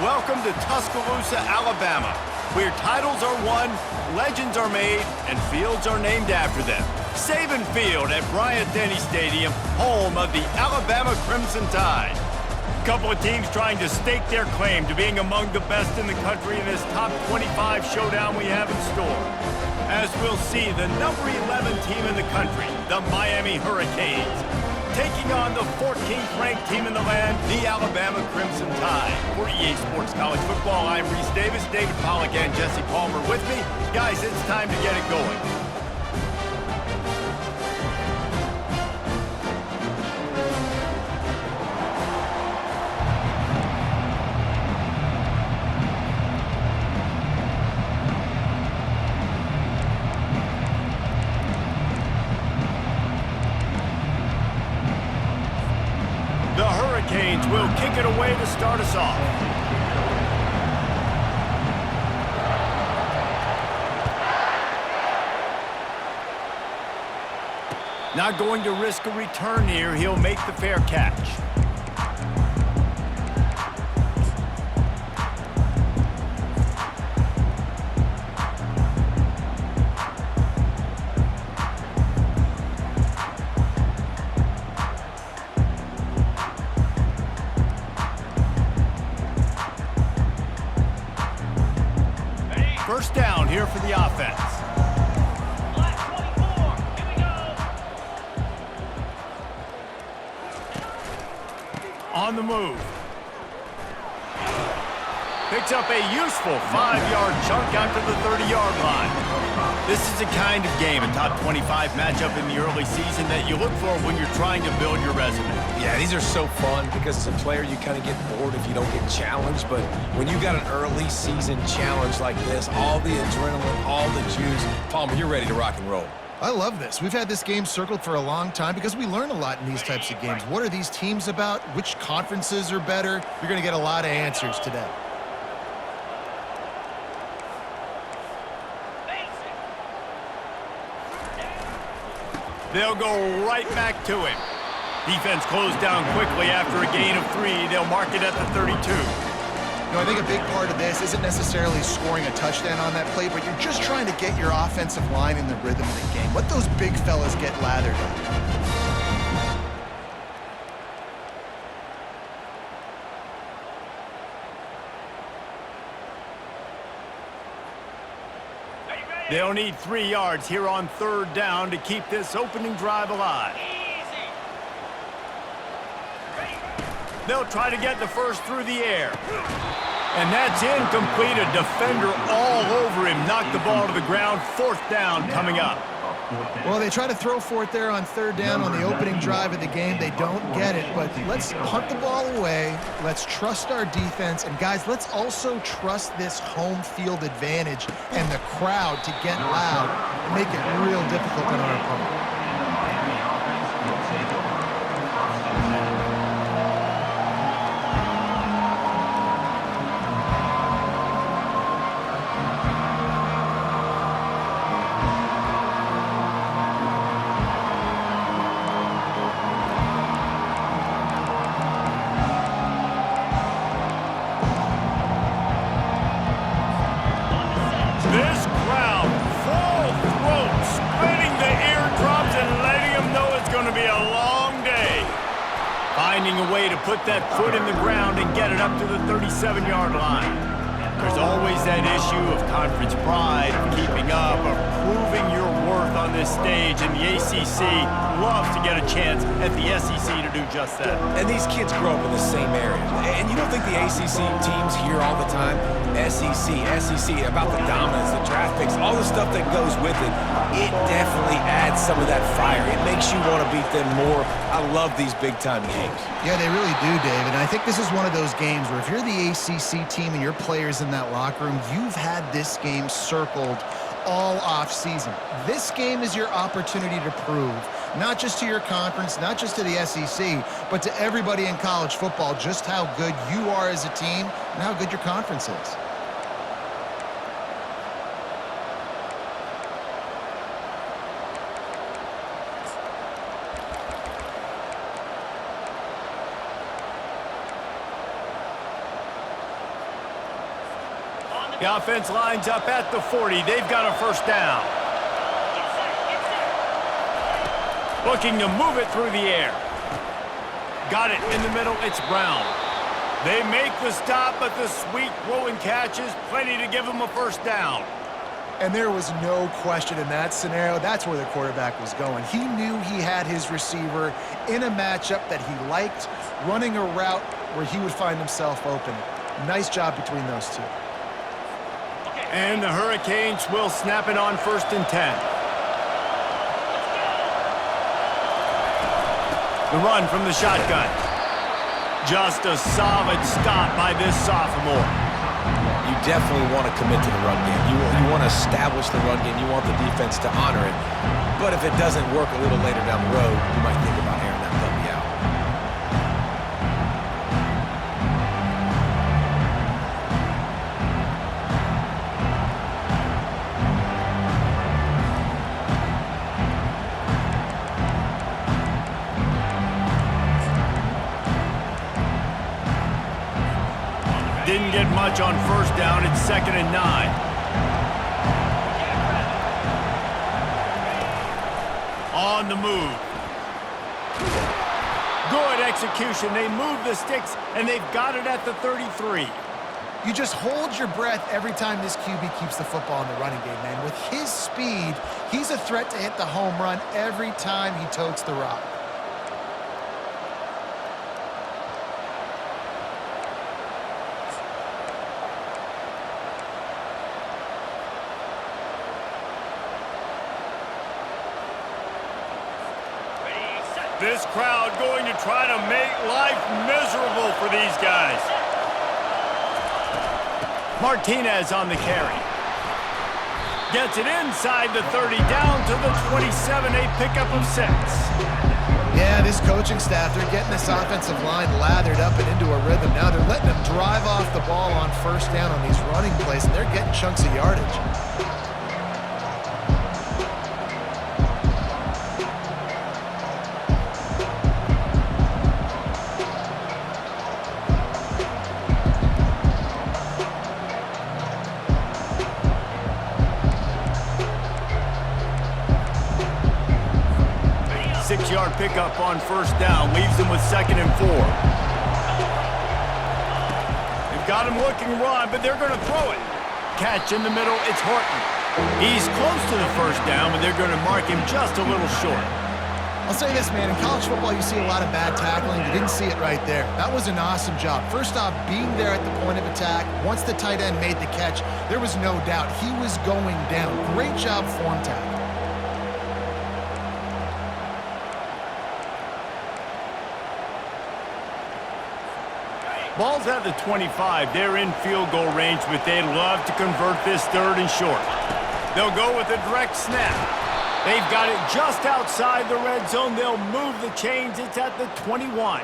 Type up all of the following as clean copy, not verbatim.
Welcome to Tuscaloosa, Alabama, where titles are won, legends are made, and fields are named after them. Saban Field at Bryant-Denny Stadium, home of the Alabama Crimson Tide. A couple of teams trying to stake their claim to being among the best in the country in this top 25 showdown we have in store. As we'll see, the number 11 team in the country, the Miami Hurricanes, taking on the 14th ranked team in the land, the Alabama Crimson Tide. For EA Sports College Football, I'm Reese Davis, David Pollack and Jesse Palmer with me. Guys, it's time to get it going. The Hurricanes will kick it away to start us off. Not going to risk a return here. He'll make the fair catch. First down here for the offense. Black 24, here we go. On the move. Picks up a useful 5-yard chunk out to the 30-yard line. This is the kind of game, a top 25 matchup in the early season, that you look for when you're trying to build your resume. Yeah, these are so fun because as a player, you kind of get bored if you don't get challenged. But when you got an early season challenge like this, all the adrenaline, all the juice, Palmer, you're ready to rock and roll. I love this. We've had this game circled for a long time because we learn a lot in these types of games. What are these teams about? Which conferences are better? You're going to get a lot of answers today. They'll go right back to him. Defense closed down quickly after a gain of 3. They'll mark it at the 32. I think a big part of this isn't necessarily scoring a touchdown on that play, but you're just trying to get your offensive line in the rhythm of the game. Let those big fellas get lathered up. They'll need 3 yards here on third down to keep this opening drive alive. They'll try to get the first through the air. And that's incomplete. A defender all over him. Knocked the ball to the ground. Fourth down coming up. Well, they try to throw for it there on third down on the opening drive of the game. They don't get it, but let's punt the ball away. Let's trust our defense. And, guys, let's also trust this home field advantage and the crowd to get loud and make it real difficult on our opponent. This crowd, full throat, splitting the eardrums and letting them know it's going to be a long day. Finding a way to put that foot in the ground and get it up to the 37-yard line. There's always that issue of conference pride, of keeping up, of proving your worth on this stage, and the ACC loves to get a chance at the SEC to do just that. And these kids grow up in the same area. And you don't think the ACC teams hear all the time, SEC, about the dominance, the draft picks, all the stuff that goes with it. It definitely adds some of that fire. It makes you want to beat them more. I love these big-time games. Yeah, they really do, David. And I think this is one of those games where if you're the ACC team and your players in that locker room, you've had this game circled all off-season. This game is your opportunity to prove, not just to your conference, not just to the SEC, but to everybody in college football, just how good you are as a team and how good your conference is. The offense lines up at the 40. They've got a first down. Looking to move it through the air. Got it in the middle. It's Brown. They make the stop, but the sweet throw and catch is plenty to give them a first down. And there was no question in that scenario. That's where the quarterback was going. He knew he had his receiver in a matchup that he liked, running a route where he would find himself open. Nice job between those two. And the Hurricanes will snap it on 1st and 10. The run from the shotgun. Just a solid stop by this sophomore. You definitely want to commit to the run game. You want to establish the run game. You want the defense to honor it. But if it doesn't work a little later down the road, you might think about airing that puppy out. Didn't get much on first down. It's 2nd and 9. On the move. Good execution. They move the sticks, and they've got it at the 33. You just hold your breath every time this QB keeps the football in the running game, man. With his speed, he's a threat to hit the home run every time he totes the rock. This crowd going to try to make life miserable for these guys. Martinez on the carry. Gets it inside the 30, down to the 27, a pickup of 6. Yeah, this coaching staff, they're getting this offensive line lathered up and into a rhythm. Now they're letting them drive off the ball on first down on these running plays, and they're getting chunks of yardage. 6-yard pickup on first down. Leaves them with 2nd and 4. They've got him looking run, but they're going to throw it. Catch in the middle. It's Horton. He's close to the first down, but they're going to mark him just a little short. I'll say this, man. In college football, you see a lot of bad tackling. You didn't see it right there. That was an awesome job. First off, being there at the point of attack. Once the tight end made the catch, there was no doubt he was going down. Great job form tackle. Ball's at the 25. They're in field goal range, but they'd love to convert this 3rd and short. They'll go with a direct snap. They've got it just outside the red zone. They'll move the chains. It's at the 21.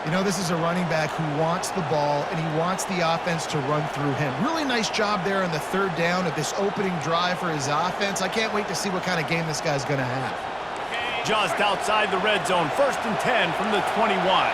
You know, this is a running back who wants the ball, and he wants the offense to run through him. Really nice job there on the 3rd down of this opening drive for his offense. I can't wait to see what kind of game this guy's going to have. Just outside the red zone. 1st and 10 from the 21.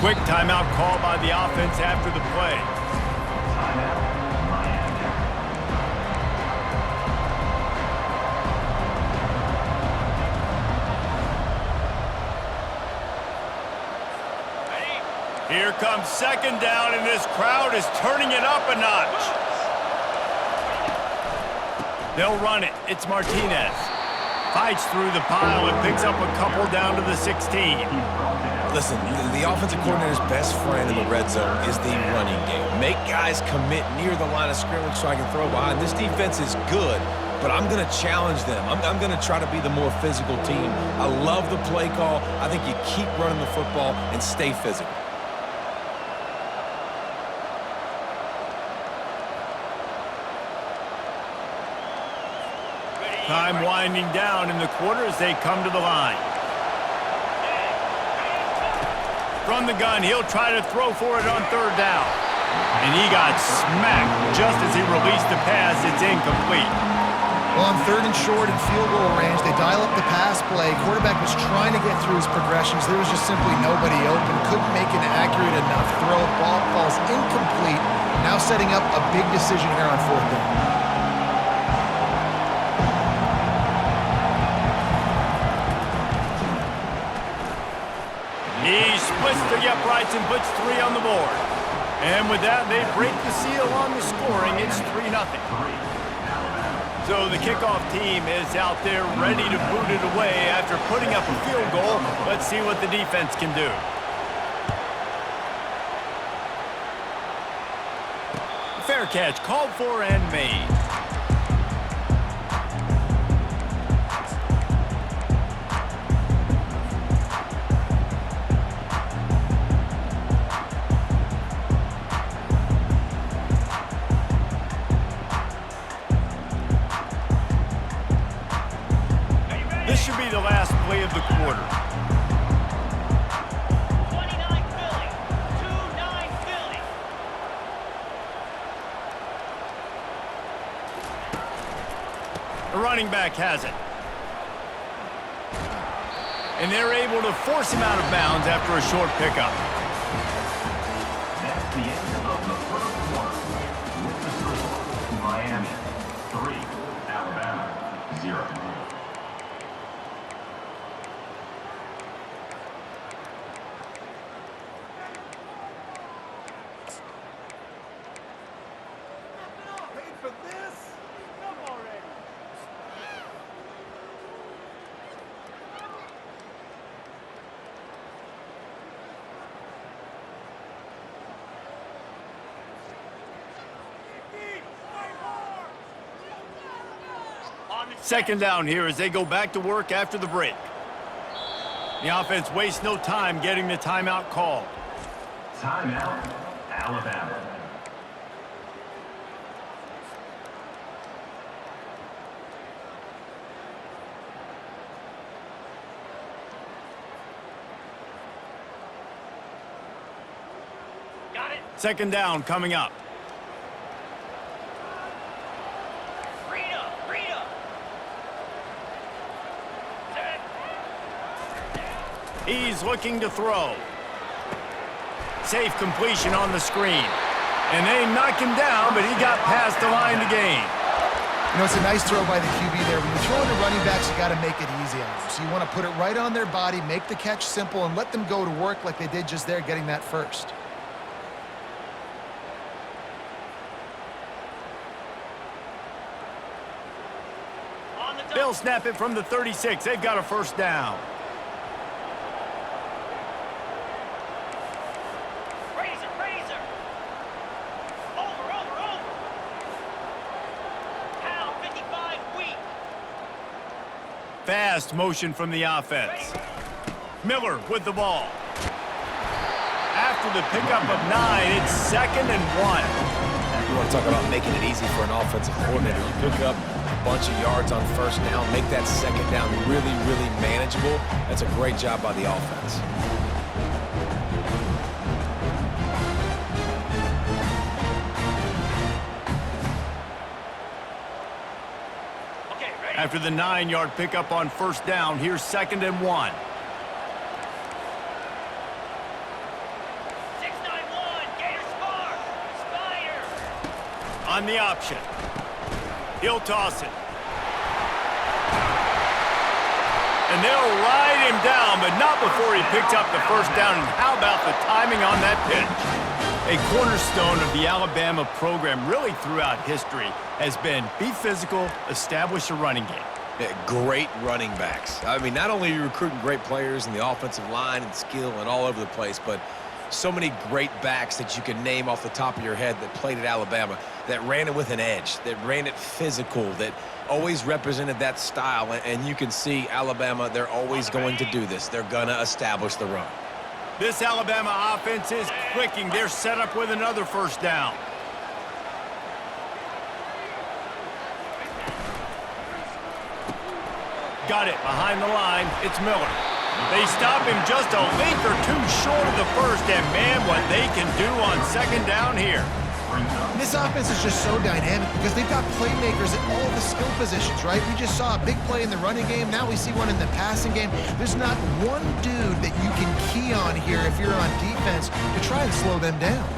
Quick timeout called by the offense after the play. Here comes 2nd down, and this crowd is turning it up a notch. They'll run it. It's Martinez. Fights through the pile and picks up a couple down to the 16. Listen, the offensive coordinator's best friend in the red zone is the running game. Make guys commit near the line of scrimmage so I can throw behind. This defense is good but I'm going to challenge them. I'm going to try to be the more physical team. I love the play call. I think you keep running the football and stay physical. Time winding down in the quarter as they come to the line. From the gun, he'll try to throw for it on third down. And he got smacked just as he released the pass. It's incomplete. Well, on third and short and field goal range, they dial up the pass play. Quarterback was trying to get through his progressions. There was just simply nobody open. Couldn't make an accurate enough throw. Ball falls incomplete. Now setting up a big decision here on fourth down. He splits the uprights and puts 3 on the board. And with that, they break the seal on the scoring. It's 3-0. So the kickoff team is out there ready to boot it away after putting up a field goal. Let's see what the defense can do. Fair catch called for and made. This should be the last play of the quarter. 29 Philly. 2-9 Philly. The running back has it. And they're able to force him out of bounds after a short pickup. That's the end of the first quarter. With the score, Miami 3, Alabama 0. Second down here as they go back to work after the break. The offense wastes no time getting the timeout called. Timeout, Alabama. Got it. Second down coming up. Rita. Set. He's looking to throw. Safe completion on the screen. And they knock him down, but he got past the line to gain. You know, it's a nice throw by the QB there. When you throw into running backs, you got to make it easy on them. So you want to put it right on their body, make the catch simple, and let them go to work like they did just there, getting that first. On the They'll double. snap it from the 36. They've got a first down. Razor. Over. Pound 55 weak. Fast motion from the offense. Miller with the ball. After the pickup of 9, it's 2nd and 1. You want to talk about making it easy for an offensive coordinator. You pick up a bunch of yards on first down, make that second down really, really manageable. That's a great job by the offense. Okay, ready. After the 9-yard pickup on first down, here's 2nd and 1. 691. Gator Spark. Spider. On the option. He'll toss it. And they'll ride him down, but not before he picks up the first down. And how about the timing on that pitch? A cornerstone of the Alabama program really throughout history has been be physical, establish a running game. Yeah, great running backs. I mean, not only are you recruiting great players in the offensive line and skill and all over the place, but so many great backs that you can name off the top of your head that played at Alabama. that ran it with an edge, that ran it physical, that always represented that style. And you can see Alabama, they're always going to do this. They're going to establish the run. This Alabama offense is clicking. They're set up with another first down. Got it behind the line. It's Miller. They stop him just a length or two short of the first, and man, what they can do on second down here. This offense is just so dynamic because they've got playmakers at all the skill positions, right? We just saw a big play in the running game. Now we see one in the passing game. There's not one dude that you can key on here if you're on defense to try and slow them down.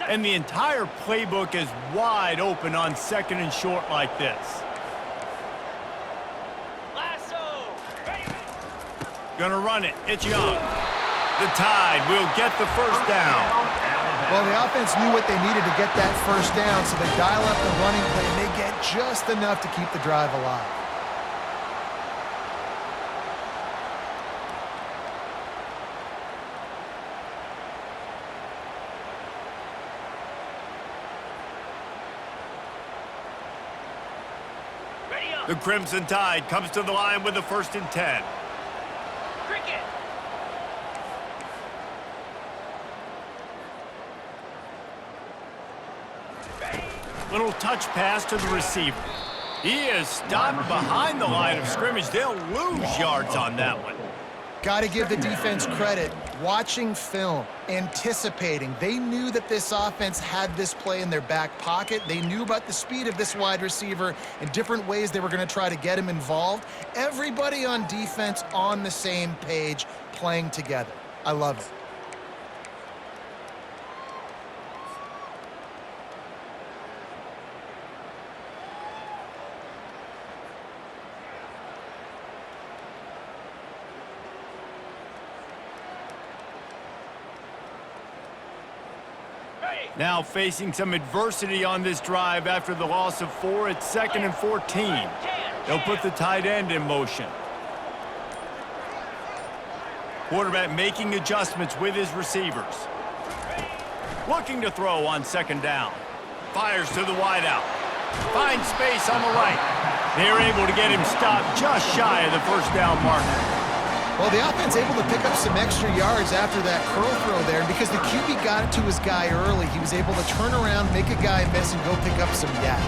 And the entire playbook is wide open on second and short like this. Lasso. Ready. Gonna run it. It's Young. The Tide will get the first down. Well, the offense knew what they needed to get that first down, so they dial up the running play, and they get just enough to keep the drive alive. The Crimson Tide comes to the line with the 1st and 10. Cricket. Little touch pass to the receiver. He is stopped behind the line of scrimmage. They'll lose yards on that one. Got to give the defense credit. Watching film, anticipating. They knew that this offense had this play in their back pocket. They knew about the speed of this wide receiver and different ways they were going to try to get him involved. Everybody on defense on the same page, playing together. I love it. Now facing some adversity on this drive after the loss of 4 at 2nd and 14. They'll put the tight end in motion. Quarterback making adjustments with his receivers. Looking to throw on 2nd down. Fires to the wideout. Finds space on the right. They're able to get him stopped just shy of the first down marker. Well, the offense able to pick up some extra yards after that curl throw there, and because the QB got it to his guy early, he was able to turn around, make a guy miss, and go pick up some yards.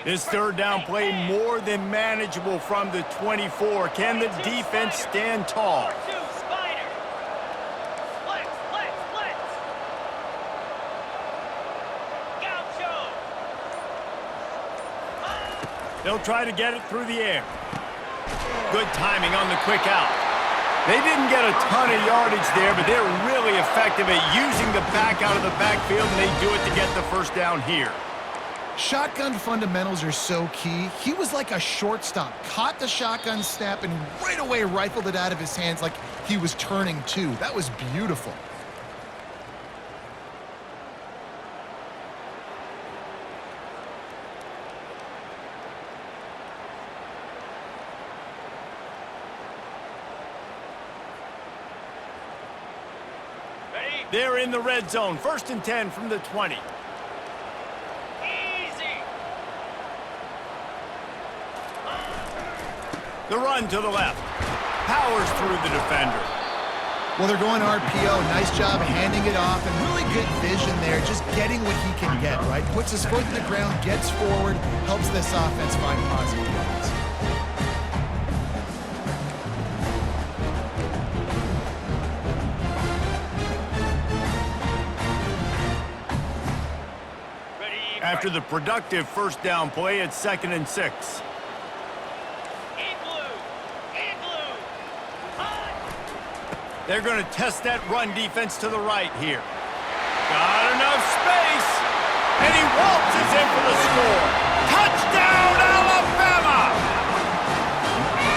This 3rd down play more than manageable from the 24. Can the defense stand tall? Spider. Blitz. Gaucho. They'll try to get it through the air. Good timing on the quick out. They didn't get a ton of yardage there, but they're really effective at using the back out of the backfield, and they do it to get the first down here. Shotgun fundamentals are so key. He was like a shortstop, caught the shotgun snap and right away rifled it out of his hands like he was turning two. That was beautiful. They're in the red zone. 1st and 10 from the 20. The run to the left. Powers through the defender. Well, they're going RPO. Nice job handing it off, and really good vision there, just getting what he can get, right? Puts his foot in the ground, gets forward, helps this offense find positive yards. After the productive 1st down play, it's 2nd and 6. They're going to test that run defense to the right here. Got enough space, and he waltzes in for the score. Touchdown, Alabama!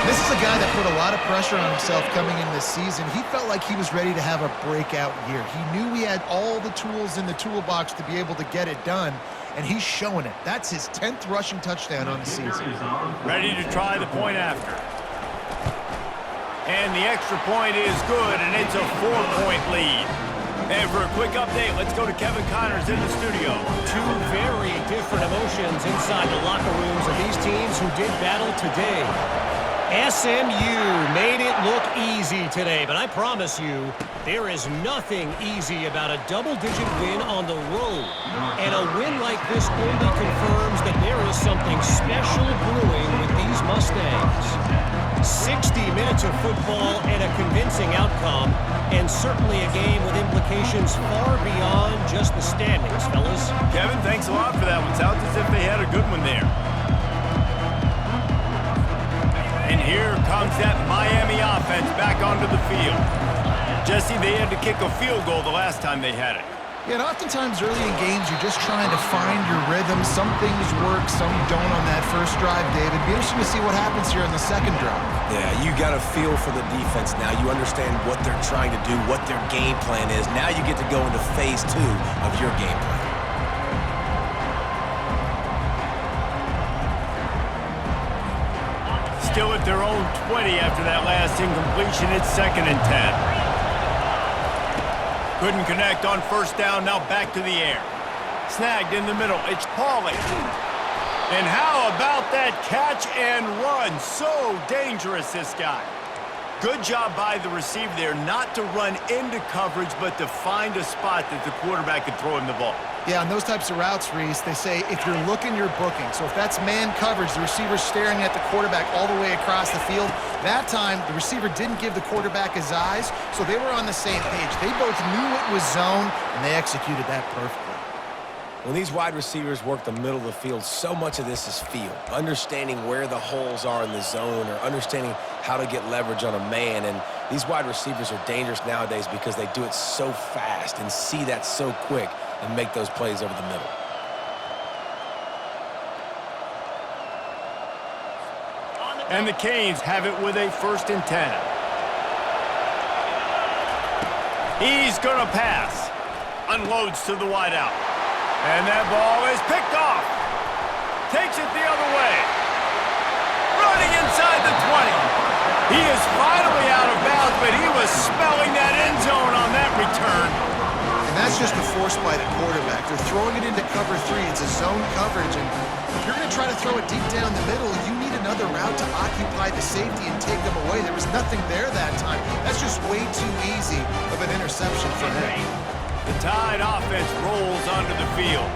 This is a guy that put a lot of pressure on himself coming in this season. He felt like he was ready to have a breakout year. He knew he had all the tools in the toolbox to be able to get it done, and he's showing it. That's his 10th rushing touchdown on the season. Ready to try the point after. And the extra point is good, and it's a 4-point lead. And for a quick update, let's go to Kevin Connors in the studio. Two very different emotions inside the locker rooms of these teams who did battle today. SMU made it look easy today, but I promise you, there is nothing easy about a double-digit win on the road. And a win like this only confirms that there is something special brewing with these Mustangs. 60 minutes of football and a convincing outcome, and certainly a game with implications far beyond just the standings, fellas. Kevin, thanks a lot for that one. Sounds as if they had a good one there. And here comes that Miami offense back onto the field. Jesse, they had to kick a field goal the last time they had it. Yeah, and oftentimes early in games, you're just trying to find your rhythm. Some things work, some don't on that first drive, David. Be interesting to see what happens here in the second drive. Yeah, you got a feel for the defense now. You understand what they're trying to do, what their game plan is. Now you get to go into phase 2 of your game plan. Still at their own 20 after that last incompletion. It's 2nd and 10. Couldn't connect on first down, now back to the air. Snagged in the middle, it's Pauly. And how about that catch and run? So dangerous, this guy. Good job by the receiver there not to run into coverage, but to find a spot that the quarterback could throw him the ball. Yeah, on those types of routes, Reese, they say if you're looking, you're booking. So if that's man coverage, the receiver's staring at the quarterback all the way across the field. That time, the receiver didn't give the quarterback his eyes, so they were on the same page. They both knew it was zone, and they executed that perfectly. When these wide receivers work the middle of the field, so much of this is feel. Understanding where the holes are in the zone or understanding how to get leverage on a man. And these wide receivers are dangerous nowadays because they do it so fast and see that so quick and make those plays over the middle. And the Canes have it with a 1st and 10. He's going to pass. Unloads to the wideout. And that ball is picked off. Takes it the other way. Running inside the 20. He is finally out of bounds, but he was smelling that end zone on that return. And that's just a force by the quarterback. They're throwing it into cover 3. It's a zone coverage, and if you're going to try to throw it deep down the middle, you need another route to occupy the safety and take them away. There was nothing there that time. That's just way too easy of an interception for him. The Tide offense rolls onto the field.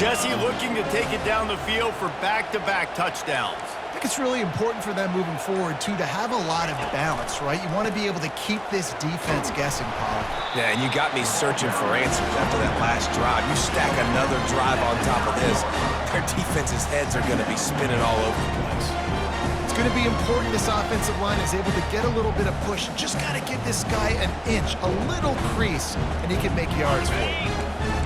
Jesse looking to take it down the field for back-to-back touchdowns. I think it's really important for them moving forward, too, to have a lot of balance, right? You want to be able to keep this defense guessing, Pollock. Yeah, and you got me searching for answers after that last drive. You stack another drive on top of this, their defense's heads are going to be spinning all over the place. It's going to be important this offensive line is able to get a little bit of push. Just got to give this guy an inch, a little crease, and he can make yards for you.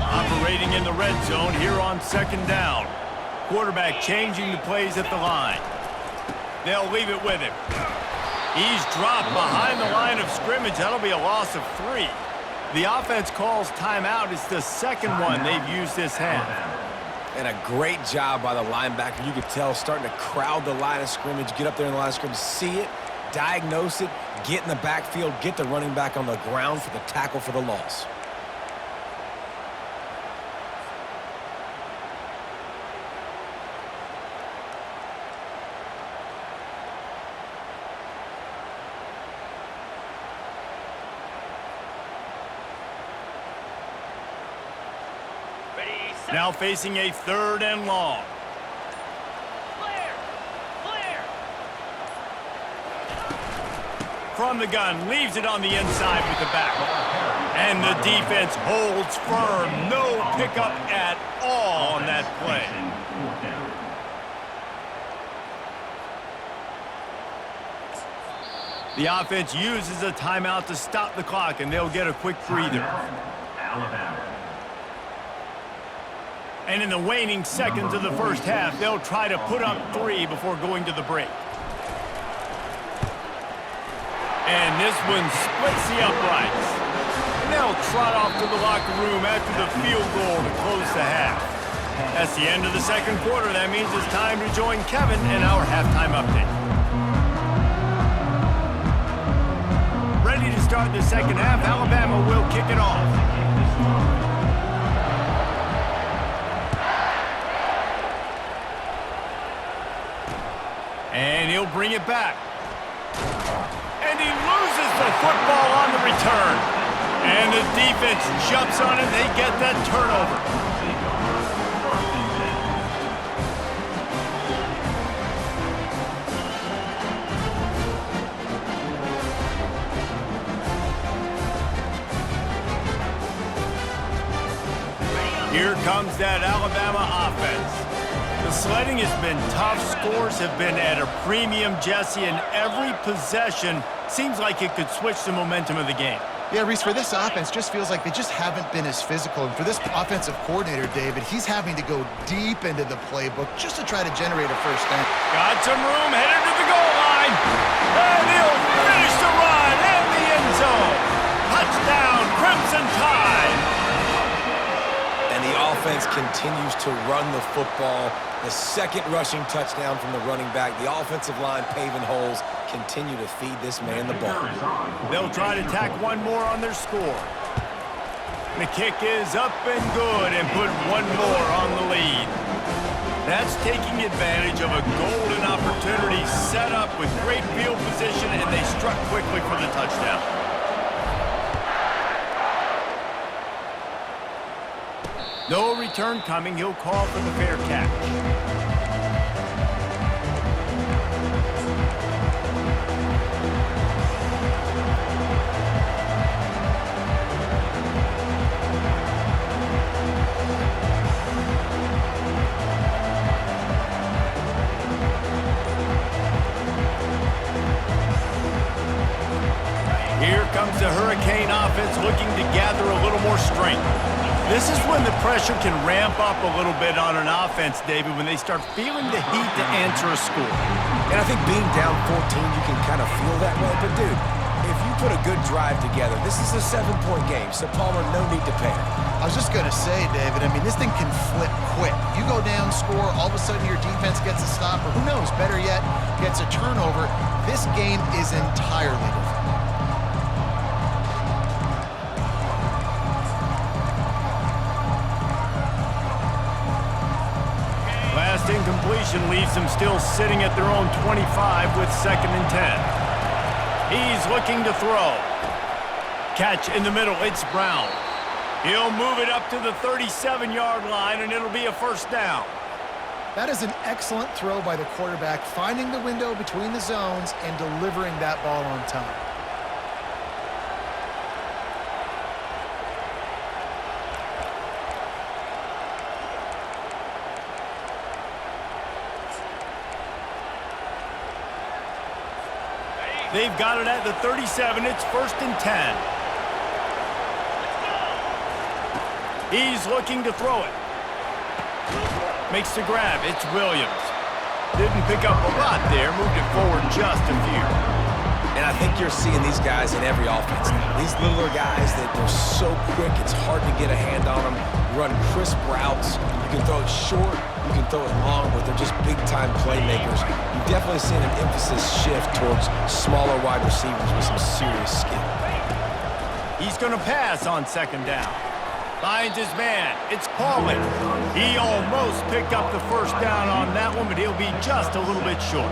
Operating in the red zone here on 2nd down. Quarterback changing the plays at the line. They'll leave it with him. He's dropped behind the line of scrimmage. That'll be a loss of 3. The offense calls timeout. It's the second one they've used this half. And a great job by the linebacker. You could tell starting to crowd the line of scrimmage, get up there in the line of scrimmage, see it, diagnose it, get in the backfield, get the running back on the ground for the tackle for the loss. Now facing a 3rd and long. Clear! Clear! From the gun, leaves it on the inside with the back. And the defense holds firm. No pickup at all on that play. The offense uses a timeout to stop the clock, and they'll get a quick breather. Alabama. And in the waning seconds of the first half, they'll try to put up 3 before going to the break. And this one splits the uprights. And they'll trot off to the locker room after the field goal to close the half. That's the end of the second quarter. That means it's time to join Kevin in our halftime update. Ready to start the second half. Alabama will kick it off. And he'll bring it back. And he loses the football on the return. And the defense jumps on it. They get that turnover. Here comes that Alabama offense. The sledding has been tough. Scores have been at a premium, Jesse, and every possession seems like it could switch the momentum of the game. Yeah, Reese, for this offense, just feels like they just haven't been as physical. And for this offensive coordinator, David, he's having to go deep into the playbook just to try to generate a first down. Got some room, headed to the goal line. And he'll finish the run in the end zone. Touchdown, Crimson Tide. And the offense continues to run the football. The second rushing touchdown from the running back. The offensive line paving holes. Continue to feed this man the ball. They'll try to tack one more on their score. The kick is up and good and put one more on the lead. That's taking advantage of a golden opportunity set up with great field position, and they struck quickly for the touchdown. No return coming. He'll call for the fair catch. Here comes the Hurricane offense looking to gather a little more strength. This is when the pressure can ramp up a little bit on an offense, David, when they start feeling the heat to answer a score. And I think being down 14, you can kind of feel that way. But, dude, if you put a good drive together, this is a 7-point game, so Palmer, no need to panic. I was just going to say, David, I mean, this thing can flip quick. You go down, score, all of a sudden your defense gets a stop, or who knows, better yet, gets a turnover. This game is entirely different. Last incompletion leaves them still sitting at their own 25 with 2nd and 10. He's looking to throw. Catch in the middle, it's Brown. He'll move it up to the 37-yard line, and it'll be a first down. That is an excellent throw by the quarterback, finding the window between the zones and delivering that ball on time. They've got it at the 37. It's 1st and 10. He's looking to throw it. Makes the grab. It's Williams. Didn't pick up a lot there. Moved it forward just a few. And I think you're seeing these guys in every offense now. These littler guys that they're so quick, it's hard to get a hand on them. Run crisp routes. You can throw it short, you can throw it long, but they're just big-time playmakers. You've definitely seen an emphasis shift towards smaller wide receivers with some serious skill. He's going to pass on 2nd down. Finds his man. It's Paulin. He almost picked up the first down on that one, but he'll be just a little bit short.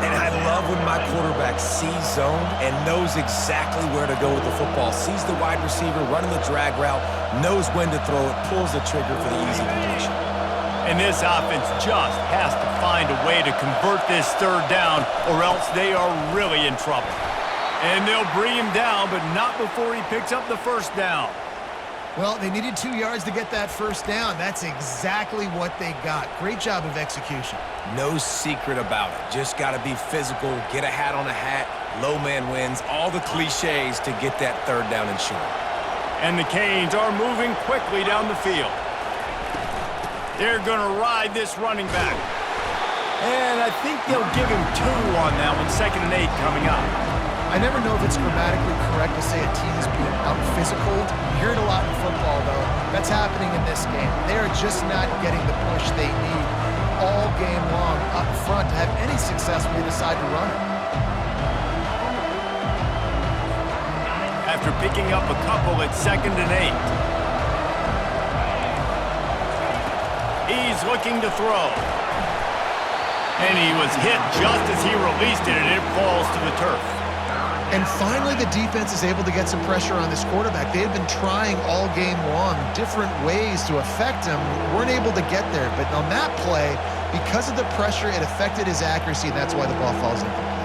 And I love when my quarterback sees zone and knows exactly where to go with the football. Sees the wide receiver running the drag route, knows when to throw it, pulls the trigger for the easy completion. And this offense just has to find a way to convert this 3rd down, or else they are really in trouble. And they'll bring him down, but not before he picks up the first down. Well, they needed 2 yards to get that first down. That's exactly what they got. Great job of execution. No secret about it. Just got to be physical, get a hat on a hat, low man wins, all the cliches to get that 3rd down and short. And the Canes are moving quickly down the field. They're going to ride this running back. And I think they'll give him 2 on that one. 2nd and 8 coming up. I never know if it's grammatically correct to say a team is being out-physicaled. You hear it a lot in football, though. That's happening in this game. They are just not getting the push they need all game long up front to have any success when they decide to run it. After picking up a couple at 2nd and 8. He's looking to throw. And he was hit just as he released it, and it falls to the turf. And finally, the defense is able to get some pressure on this quarterback. They had been trying all game long different ways to affect him. Weren't able to get there. But on that play, because of the pressure, it affected his accuracy, and that's why the ball falls incomplete.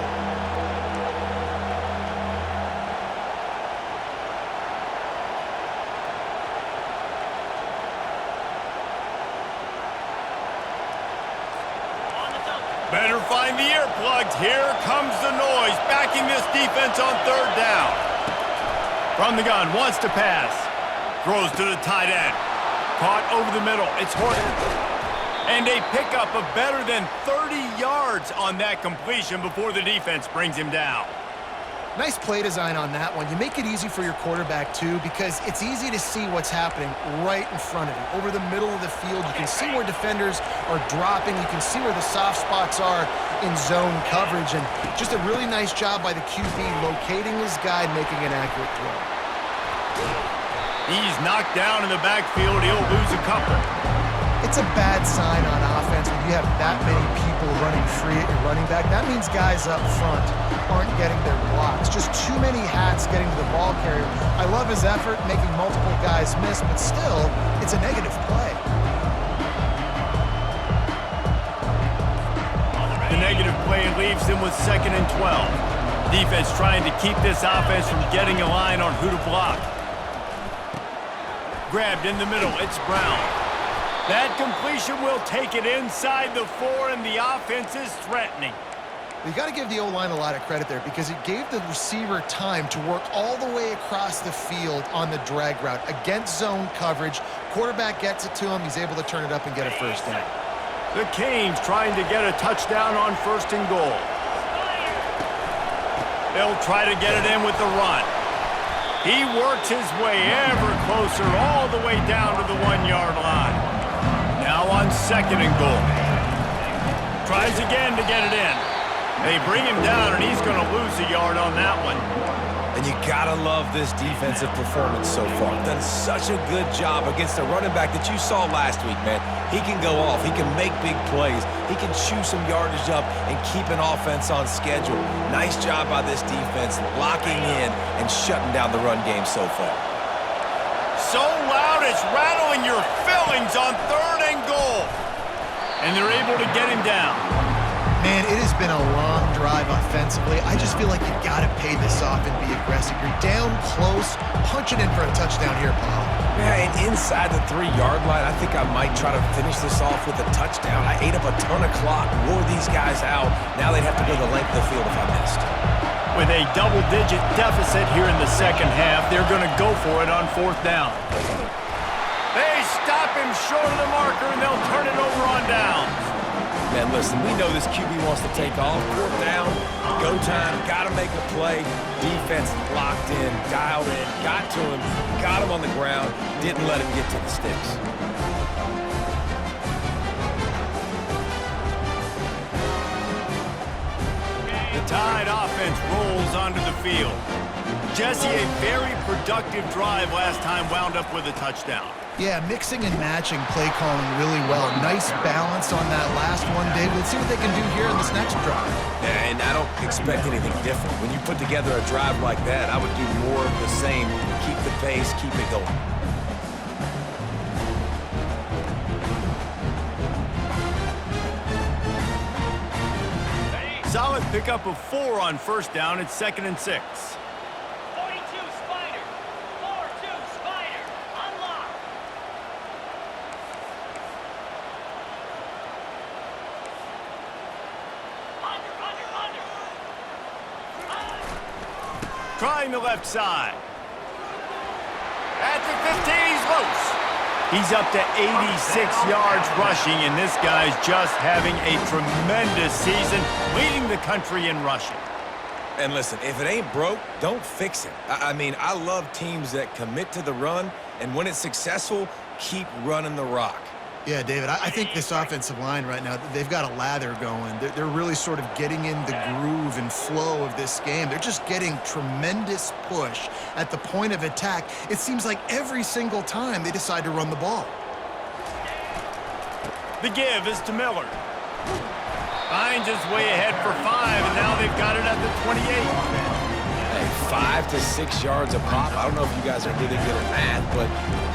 Better find the earplugs. Here comes the noise, backing this defense on 3rd down. From the gun, wants to pass. Throws to the tight end. Caught over the middle. It's Horton. And a pickup of better than 30 yards on that completion before the defense brings him down. Nice play design on that one. You make it easy for your quarterback, too, because it's easy to see what's happening right in front of you. Over the middle of the field, you can see where defenders are dropping. You can see where the soft spots are in zone coverage. And just a really nice job by the QB locating his guy and making an accurate throw. He's knocked down in the backfield. He'll lose a couple. It's a bad sign on offense when you have that many people running free at your running back. That means guys up front aren't getting their blocks. Just too many hats getting to the ball carrier. I love his effort, making multiple guys miss, but still, it's a negative play. The negative play leaves him with 2nd and 12. Defense trying to keep this offense from getting a line on who to block. Grabbed in the middle, it's Brown. That completion will take it inside the 4, and the offense is threatening. You got to give the O-line a lot of credit there because it gave the receiver time to work all the way across the field on the drag route against zone coverage. Quarterback gets it to him. He's able to turn it up and get a first down. The Canes trying to get a touchdown on 1st and goal. They'll try to get it in with the run. He works his way ever closer all the way down to the 1-yard line. Now on 2nd and goal. Tries again to get it in. They bring him down, and he's going to lose a yard on that one. And you gotta love this defensive performance so far. Done such a good job against a running back that you saw last week, man. He can go off. He can make big plays. He can chew some yardage up and keep an offense on schedule. Nice job by this defense locking in and shutting down the run game so far. So loud it's rattling your fillings on 3rd and goal. And they're able to get him down. Man, it has been a long drive offensively. I just feel like you got to pay this off and be aggressive. You're down close. Punch it in for a touchdown here, Paul. Yeah, and inside the 3-yard line, I think I might try to finish this off with a touchdown. I ate up a ton of clock, wore these guys out. Now they'd have to go the length of the field if I missed. With a double-digit deficit here in the 2nd half, they're going to go for it on 4th down. They stop him short of the marker, and they'll turn it over on downs. Man, listen, we know this QB wants to take off. 4th down, go time, got to make a play. Defense locked in, dialed in, got to him, got him on the ground, didn't let him get to the sticks. The Tide offense rolls onto the field. Jesse, a very productive drive last time, wound up with a touchdown. Yeah, mixing and matching play calling really well. Nice balance on that last one, Dave. Let's see what they can do here in this next drive. Yeah, and I don't expect anything different. When you put together a drive like that, I would do more of the same. Keep the pace, keep it going. Solid pickup of 4 on 1st down. It's 2nd and 6. 42 Spider. 4-2 Spider. Unlock. Under. Trying the left side. At the 15, he's loose. He's up to 86 yards rushing, and this guy's just having a tremendous season, leading the country in rushing. And listen, if it ain't broke, don't fix it. I mean, I love teams that commit to the run, and when it's successful, keep running the rock. Yeah, David, I think this offensive line right now, they've got a lather going. They're really sort of getting in the groove and flow of this game. They're just getting tremendous push at the point of attack. It seems like every single time they decide to run the ball. The give is to Miller. Finds his way ahead for 5, and now they've got it at the 28. Hey, 5 to 6 yards a pop. I don't know if you guys are really good at math, but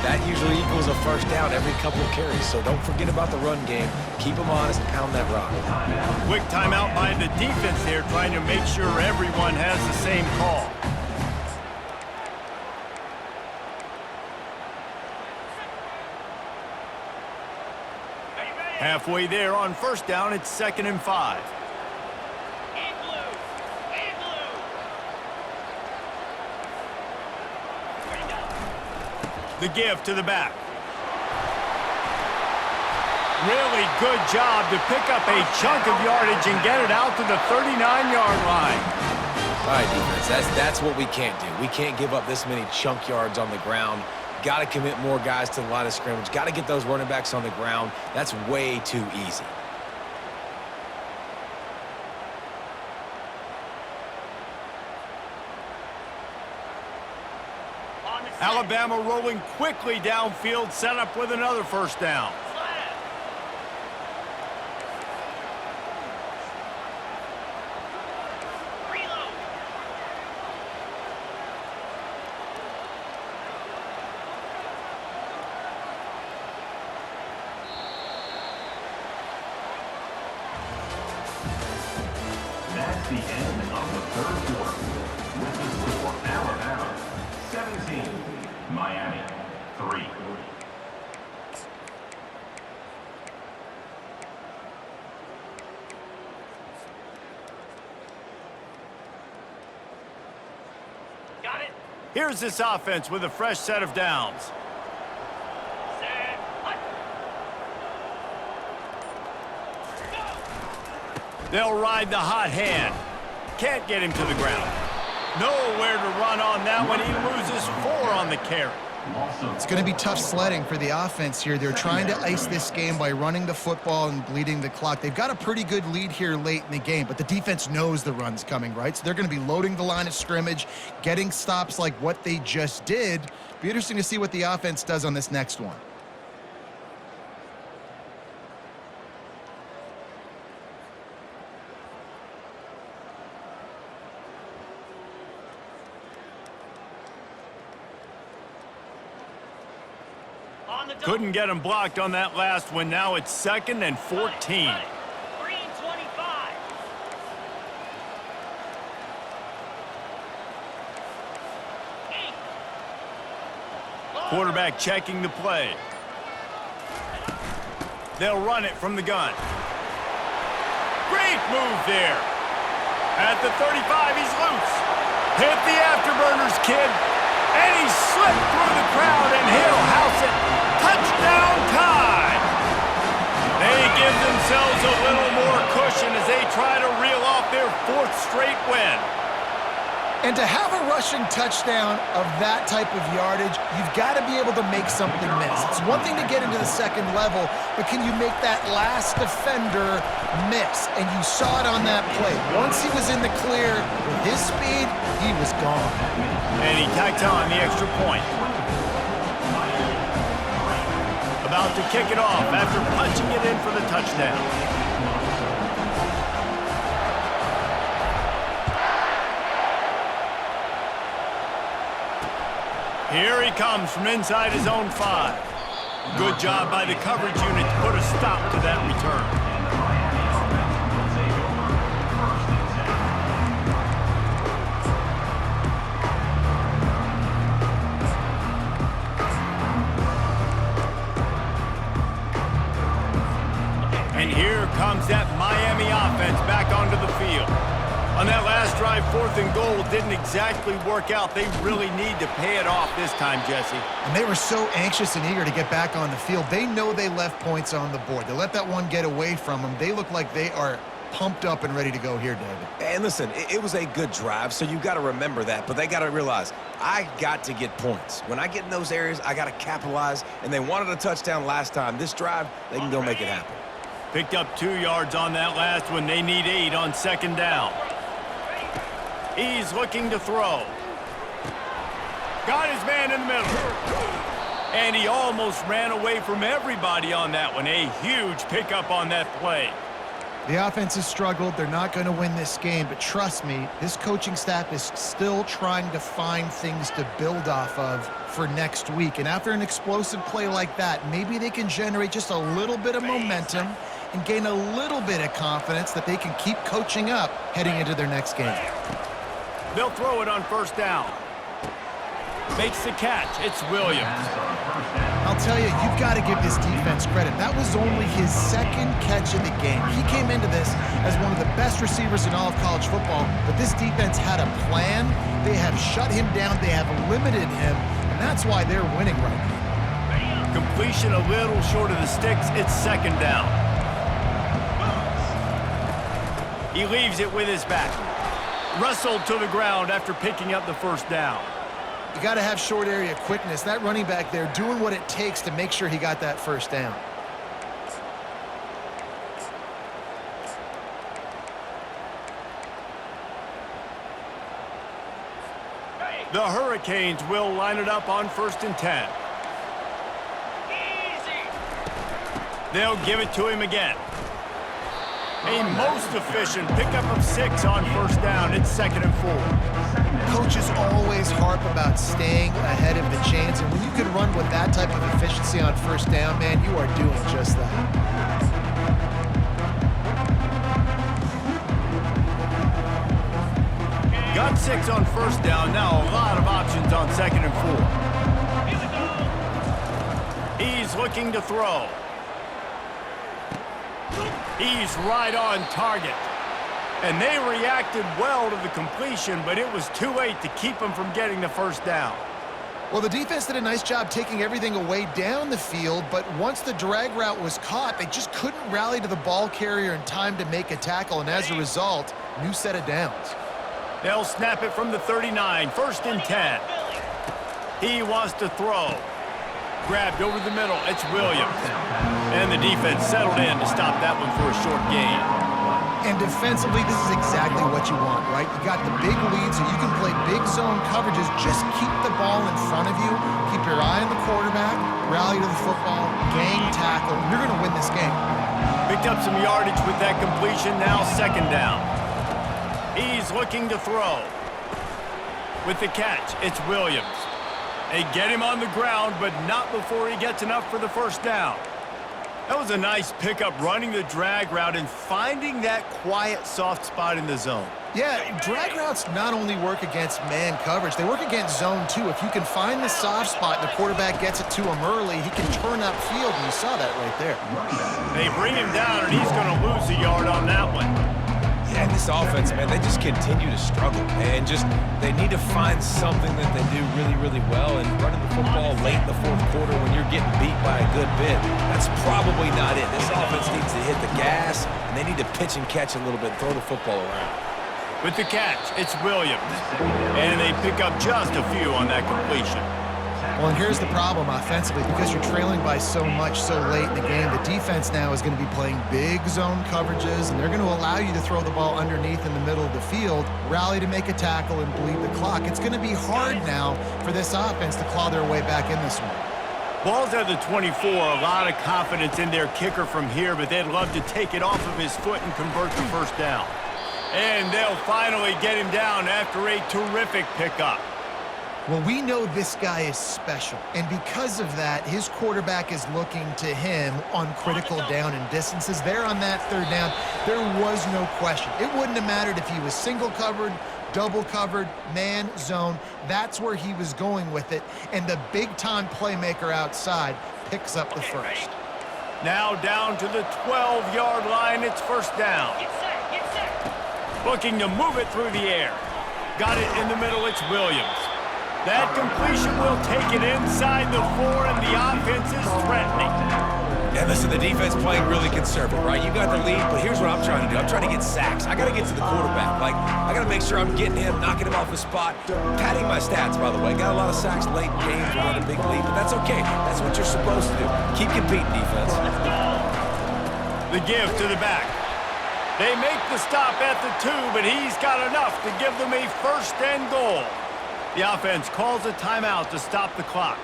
that usually equals a first down every couple of carries. So don't forget about the run game. Keep them honest and pound that rock. Quick timeout by the defense there, trying to make sure everyone has the same call. Halfway there on first down, it's 2nd and 5. And blue. And blue. Ready to go. The give to the back. Really good job to pick up a chunk of yardage and get it out to the 39-yard line. All right, defense, that's what we can't do. We can't give up this many chunk yards on the ground. Got to commit more guys to the line of scrimmage. Got to get those running backs on the ground. That's way too easy. Alabama rolling quickly downfield, set up with another first down. Reload. That's the end of the third quarter. With the score, Alabama 17, Miami 3. Got it. Here's this offense with a fresh set of downs. Set. Hut. Go. They'll ride the hot hand. Can't get him to the ground. Nowhere to run on that one. He loses 4 on the carry. It's going to be tough sledding for the offense here. They're trying to ice this game by running the football and bleeding the clock. They've got a pretty good lead here late in the game, but the defense knows the run's coming, right? So they're going to be loading the line of scrimmage, getting stops like what they just did. Be interesting to see what the offense does on this next one. On the double. Couldn't get him blocked on that last one. Now it's 2nd and 14. Green 25. Eight. Quarterback checking the play. They'll run it from the gun. Great move there. At the 35, he's loose. Hit the afterburners, kid. And he slipped through the crowd, and he'll house it. Touchdown time. They give themselves a little more cushion as they try to reel off their 4th straight win. And to have a rushing touchdown of that type of yardage, you've got to be able to make something miss. It's one thing to get into the second level, but can you make that last defender miss? And you saw it on that play. Once he was in the clear with his speed, he was gone. And he tacked on the extra point. About to kick it off after punching it in for the touchdown. Here he comes from inside his own 5. Good job by the coverage unit to put a stop to that return. And here comes that Miami offense back onto the field. On that last drive, 4th and goal didn't exactly work out. They really need to pay it off this time, Jesse. And they were so anxious and eager to get back on the field. They know they left points on the board. They let that one get away from them. They look like they are pumped up and ready to go here, David. And listen, it was a good drive, so you got to remember that. But they got to realize, I got to get points. When I get in those areas, I got to capitalize. And they wanted a touchdown last time. This drive, they can go make it happen. Picked up 2 yards on that last one. They need 8 on second down. He's looking to throw. Got his man in the middle. And he almost ran away from everybody on that one. A huge pickup on that play. The offense has struggled. They're not going to win this game, but trust me, this coaching staff is still trying to find things to build off of for next week. And after an explosive play like that, maybe they can generate just a little bit of momentum and gain a little bit of confidence that they can keep coaching up heading into their next game. They'll throw it on first down. Makes the catch. It's Williams. I'll tell you, you've got to give this defense credit. That was only his second catch of the game. He came into this as one of the best receivers in all of college football, but this defense had a plan. They have shut him down. They have limited him, and that's why they're winning right now. Completion a little short of the sticks. It's second down. He leaves it with his back. Wrestled to the ground after picking up the first down. You got to have short area quickness. That running back there doing what it takes to make sure he got that first down. The Hurricanes will line it up on 1st and 10. Easy. They'll give it to him again. A most efficient pickup of 6 on first down. It's 2nd and 4. Coaches always harp about staying ahead of the chains, and when you can run with that type of efficiency on first down, man, you are doing just that. Got 6 on first down. Now a lot of options on 2nd and 4. He's looking to throw. He's right on target. And they reacted well to the completion, but it was too late to keep him from getting the first down. Well, the defense did a nice job taking everything away down the field, but once the drag route was caught, they just couldn't rally to the ball carrier in time to make a tackle, and as a result, new set of downs. They'll snap it from the 39, 1st and 10. He wants to throw. Grabbed over the middle, it's Williams. And the defense settled in to stop that one for a short gain. And defensively, this is exactly what you want, right? You got the big lead, so you can play big zone coverages. Just keep the ball in front of you. Keep your eye on the quarterback. Rally to the football. Gang tackle. You're going to win this game. Picked up some yardage with that completion. Now 2nd down. He's looking to throw. With the catch, it's Williams. They get him on the ground, but not before he gets enough for the first down. That was a nice pickup, running the drag route and finding that quiet, soft spot in the zone. Yeah, drag routes not only work against man coverage, they work against zone too. If you can find the soft spot and the quarterback gets it to him early, he can turn upfield, and you saw that right there. They bring him down, and he's going to lose a yard on that one. Yeah, this offense, man, they just continue to struggle. And they need to find something that they do really, really well. And running the football late in the 4th quarter when you're getting beat by a good bit, that's probably not it. This offense needs to hit the gas, and they need to pitch and catch a little bit and throw the football around. With the catch, it's Williams. And they pick up just a few on that completion. Well, and here's the problem offensively. Because you're trailing by so much so late in the game, the defense now is going to be playing big zone coverages, and they're going to allow you to throw the ball underneath in the middle of the field, rally to make a tackle, and bleed the clock. It's going to be hard now for this offense to claw their way back in this one. Ball's at the 24. A lot of confidence in their kicker from here, but they'd love to take it off of his foot and convert the first down. And they'll finally get him down after a terrific pickup. Well, we know this guy is special, and because of that, his quarterback is looking to him on critical down and distances. There on that 3rd down, there was no question. It wouldn't have mattered if he was single covered, double covered, man, zone. That's where he was going with it, and the big-time playmaker outside picks up the first. Now down to the 12-yard line, it's first down. Get set. Get set. Looking to move it through the air. Got it in the middle, it's Williams. That completion will take it inside the 4, and the offense is threatening. And listen, the defense playing really conservative, right? You got the lead, but here's what I'm trying to do. I'm trying to get sacks. I got to get to the quarterback. Like, I got to make sure I'm getting him, knocking him off his spot. Padding my stats, by the way. Got a lot of sacks late in games. We had a big lead, but that's okay. That's what you're supposed to do. Keep competing, defense. The give to the back. They make the stop at the 2, but he's got enough to give them a first and goal. The offense calls a timeout to stop the clock.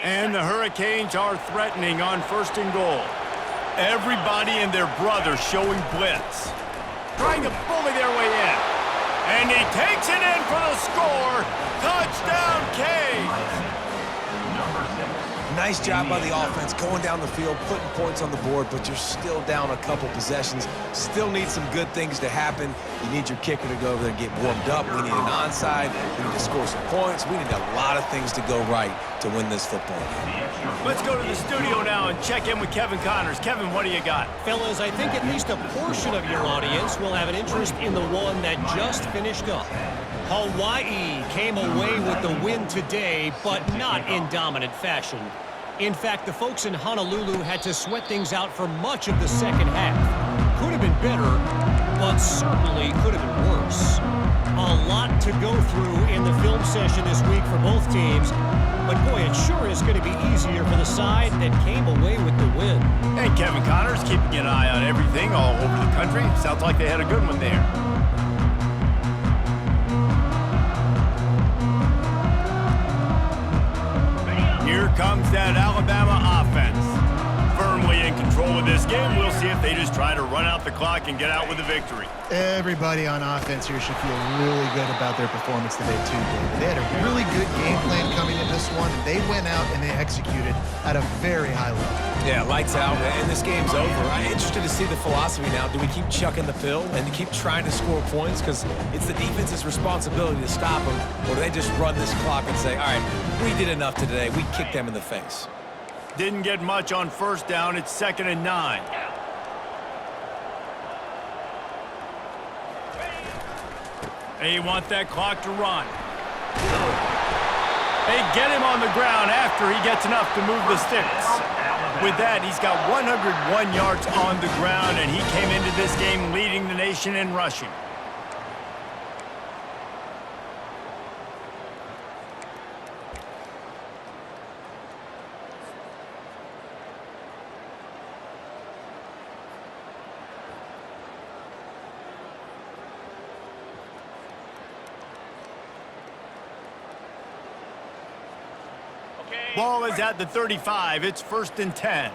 And the Hurricanes are threatening on first and goal. Everybody and their brother showing blitz. Trying to bully their way in. And he takes it in for the score. Touchdown, Canes. Nice job by the offense, going down the field, putting points on the board, but you're still down a couple possessions. Still need some good things to happen. You need your kicker to go over there and get warmed up. We need an onside. We need to score some points. We need a lot of things to go right to win this football game. Let's go to the studio now and check in with Kevin Connors. Kevin, what do you got? Fellas, I think at least a portion of your audience will have an interest in the one that just finished up. Hawaii came away with the win today, but not in dominant fashion. In fact, the folks in Honolulu had to sweat things out for much of the second half. Could have been better, but certainly could have been worse. A lot to go through in the film session this week for both teams, but boy, it sure is going to be easier for the side that came away with the win. And Kevin Connors keeping an eye on everything all over the country. Sounds like they had a good one there. Here comes that Alabama offense. Firmly in control of this game. We'll see if they just try to run out the clock and get out with a victory. Everybody on offense here should feel really good about their performance today, too, David. They had a really good game plan coming into this one, and they went out and they executed at a very high level. Yeah, lights out, and this game's over. I'm interested to see the philosophy now. Do we keep chucking the pill and keep trying to score points? Because it's the defense's responsibility to stop them, or do they just run this clock and say, all right, we did enough today. We kicked them in the face. Didn't get much on first down. It's 2nd and 9. They want that clock to run. They get him on the ground after he gets enough to move the sticks. With that, he's got 101 yards on the ground, and he came into this game leading the nation in rushing. Ball is at the 35. It's 1st and 10.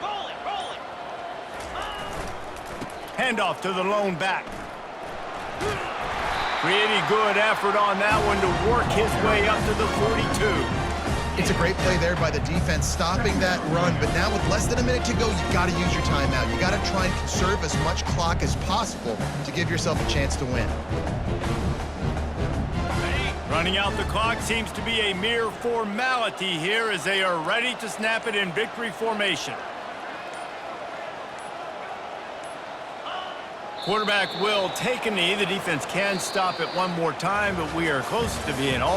Rolling. Handoff to the lone back. Pretty good effort on that one to work his way up to the 42. It's a great play there by the defense, stopping that run. But now with less than a minute to go, you got to use your timeout. You got to try and conserve as much clock as possible to give yourself a chance to win. Running out the clock seems to be a mere formality here as they are ready to snap it in victory formation. Quarterback will take a knee. The defense can stop it one more time, but we are close to being all